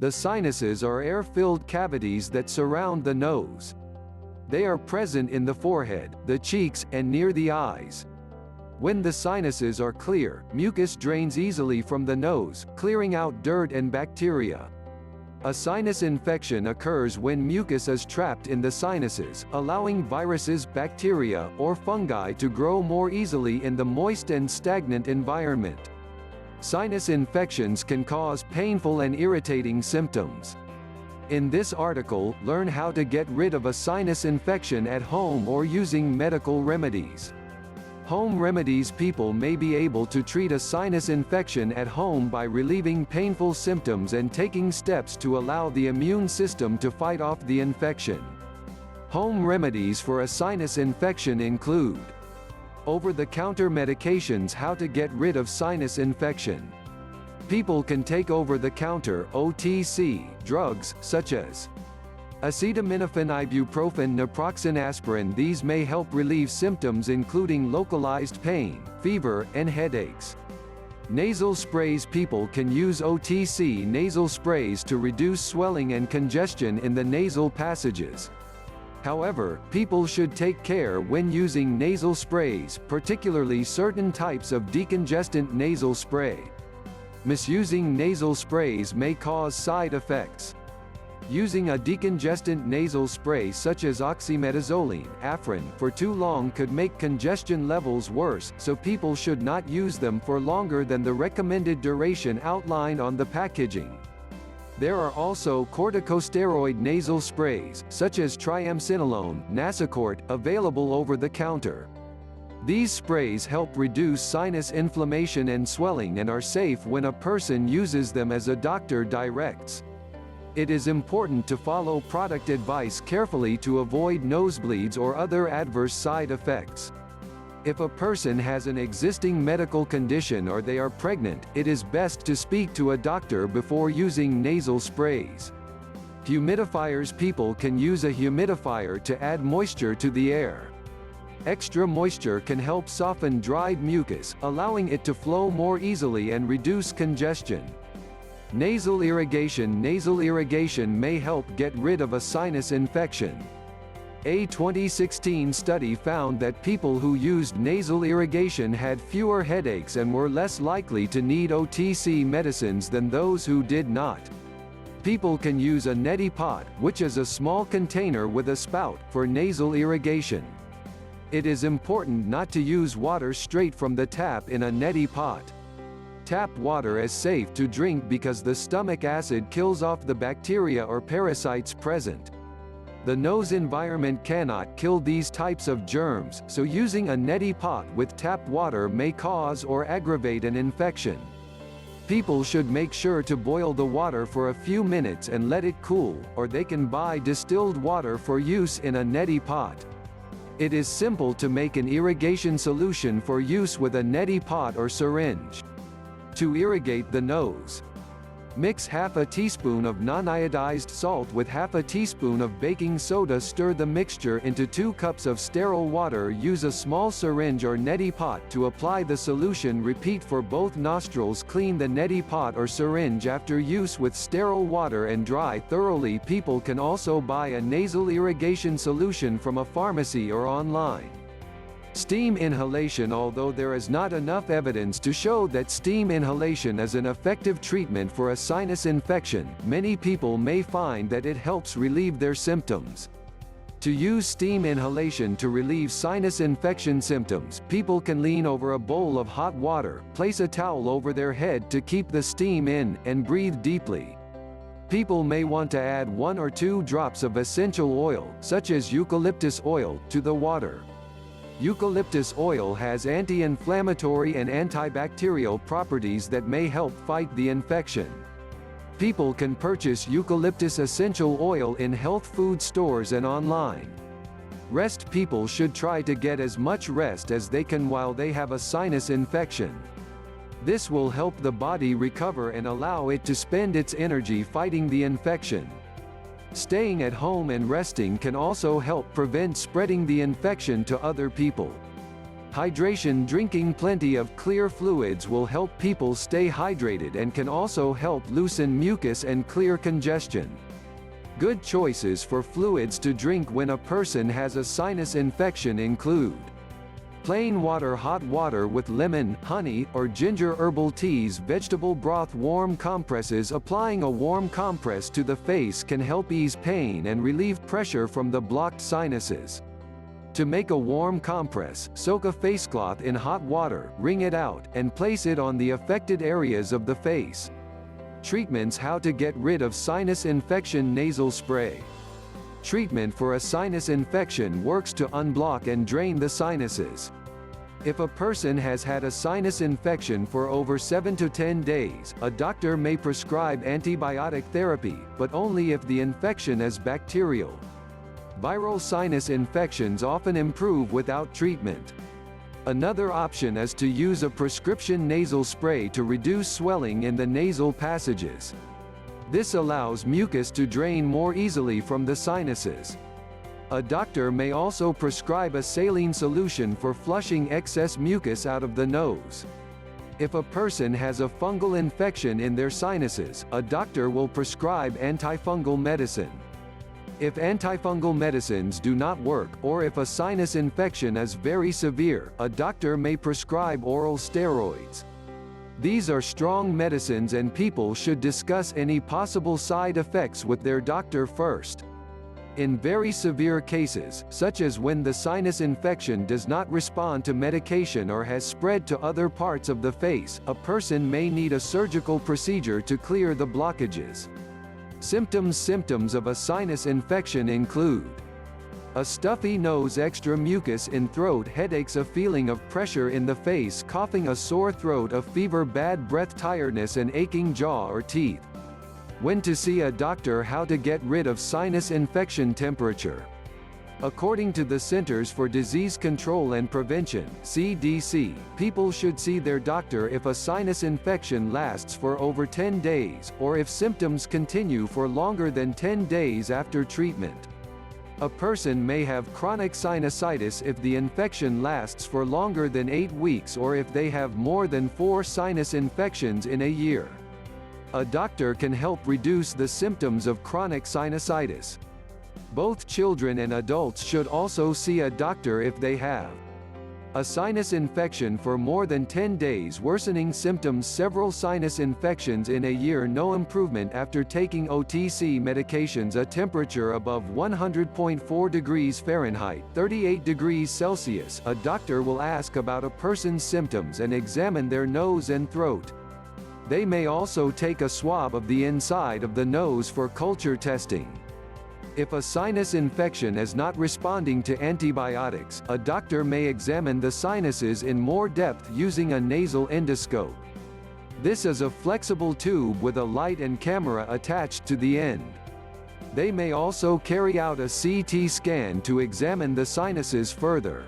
The sinuses are air-filled cavities that surround the nose. They are present in the forehead, the cheeks, and near the eyes. When the sinuses are clear, mucus drains easily from the nose, clearing out dirt and bacteria. A sinus infection occurs when mucus is trapped in the sinuses, allowing viruses, bacteria, or fungi to grow more easily in the moist and stagnant environment. Sinus infections can cause painful and irritating symptoms. In this article, learn how to get rid of a sinus infection at home or using medical remedies. Home remedies. People may be able to treat a sinus infection at home by relieving painful symptoms and taking steps to allow the immune system to fight off the infection. Home remedies for a sinus infection include over-the-counter medications. How to get rid of sinus infection. People can take over-the-counter (OTC) drugs, such as acetaminophen, ibuprofen, naproxen, aspirin. These may help relieve symptoms including localized pain, fever, and headaches. Nasal sprays. People can use OTC nasal sprays to reduce swelling and congestion in the nasal passages. However, people should take care when using nasal sprays, particularly certain types of decongestant nasal spray. Misusing nasal sprays may cause side effects. Using a decongestant nasal spray such as oxymetazoline, Afrin, for too long could make congestion levels worse, so people should not use them for longer than the recommended duration outlined on the packaging. There are also corticosteroid nasal sprays, such as triamcinolone, Nasacort, available over the counter. These sprays help reduce sinus inflammation and swelling and are safe when a person uses them as a doctor directs. It is important to follow product advice carefully to avoid nosebleeds or other adverse side effects. If a person has an existing medical condition or they are pregnant, it is best to speak to a doctor before using nasal sprays. Humidifiers. People can use a humidifier to add moisture to the air. Extra moisture can help soften dried mucus, allowing it to flow more easily and reduce congestion. Nasal irrigation. Nasal irrigation may help get rid of a sinus infection. A 2016 study found that people who used nasal irrigation had fewer headaches and were less likely to need OTC medicines than those who did not. People can use a neti pot, which is a small container with a spout, for nasal irrigation. It is important not to use water straight from the tap in a neti pot. Tap water is safe to drink because the stomach acid kills off the bacteria or parasites present. The nose environment cannot kill these types of germs, so using a neti pot with tap water may cause or aggravate an infection. People should make sure to boil the water for a few minutes and let it cool, or they can buy distilled water for use in a neti pot. It is simple to make an irrigation solution for use with a neti pot or syringe. To irrigate the nose, mix half a teaspoon of non-iodized salt with half a teaspoon of baking soda. Stir the mixture into 2 cups of sterile water. Use a small syringe or neti pot to apply the solution. Repeat for both nostrils. Clean the neti pot or syringe after use with sterile water and dry thoroughly. People can also buy a nasal irrigation solution from a pharmacy or online. Steam inhalation. Although there is not enough evidence to show that steam inhalation is an effective treatment for a sinus infection, many people may find that it helps relieve their symptoms. To use steam inhalation to relieve sinus infection symptoms, people can lean over a bowl of hot water, place a towel over their head to keep the steam in, and breathe deeply. People may want to add 1 or 2 drops of essential oil, such as eucalyptus oil, to the water. Eucalyptus oil has anti-inflammatory and antibacterial properties that may help fight the infection. People can purchase eucalyptus essential oil in health food stores and online. Rest. People should try to get as much rest as they can while they have a sinus infection. This will help the body recover and allow it to spend its energy fighting the infection. Staying at home and resting can also help prevent spreading the infection to other people. Hydration. Drinking plenty of clear fluids will help people stay hydrated and can also help loosen mucus and clear congestion. Good choices for fluids to drink when a person has a sinus infection include plain water, hot water with lemon, honey, or ginger, herbal teas, vegetable broth, warm compresses. Applying a warm compress to the face can help ease pain and relieve pressure from the blocked sinuses. To make a warm compress, soak a facecloth in hot water, wring it out, and place it on the affected areas of the face. Treatments. How to get rid of sinus infection. Nasal spray. Treatment for a sinus infection works to unblock and drain the sinuses. If a person has had a sinus infection for over 7 to 10 days, a doctor may prescribe antibiotic therapy, but only if the infection is bacterial. Viral sinus infections often improve without treatment. Another option is to use a prescription nasal spray to reduce swelling in the nasal passages. This allows mucus to drain more easily from the sinuses. A doctor may also prescribe a saline solution for flushing excess mucus out of the nose. If a person has a fungal infection in their sinuses, a doctor will prescribe antifungal medicine. If antifungal medicines do not work, or if a sinus infection is very severe, a doctor may prescribe oral steroids. These are strong medicines and people should discuss any possible side effects with their doctor first. In very severe cases, such as when the sinus infection does not respond to medication or has spread to other parts of the face, a person may need a surgical procedure to clear the blockages. Symptoms of a sinus infection include a stuffy nose, extra mucus in throat, headaches, a feeling of pressure in the face, coughing, a sore throat, a fever, bad breath, tiredness, and aching jaw or teeth. When to see a doctor. How to get rid of sinus infection. Temperature. According to the Centers for Disease Control and Prevention (CDC), people should see their doctor if a sinus infection lasts for over 10 days, or if symptoms continue for longer than 10 days after treatment. A person may have chronic sinusitis if the infection lasts for longer than 8 weeks or if they have more than 4 sinus infections in a year. A doctor can help reduce the symptoms of chronic sinusitis. Both children and adults should also see a doctor if they have a sinus infection for more than 10 days, worsening symptoms, several sinus infections in a year, no improvement after taking OTC medications, a temperature above 100.4 degrees Fahrenheit, 38 degrees Celsius. A doctor will ask about a person's symptoms and examine their nose and throat. They may also take a swab of the inside of the nose for culture testing. If a sinus infection is not responding to antibiotics, a doctor may examine the sinuses in more depth using a nasal endoscope. This is a flexible tube with a light and camera attached to the end. They may also carry out a CT scan to examine the sinuses further.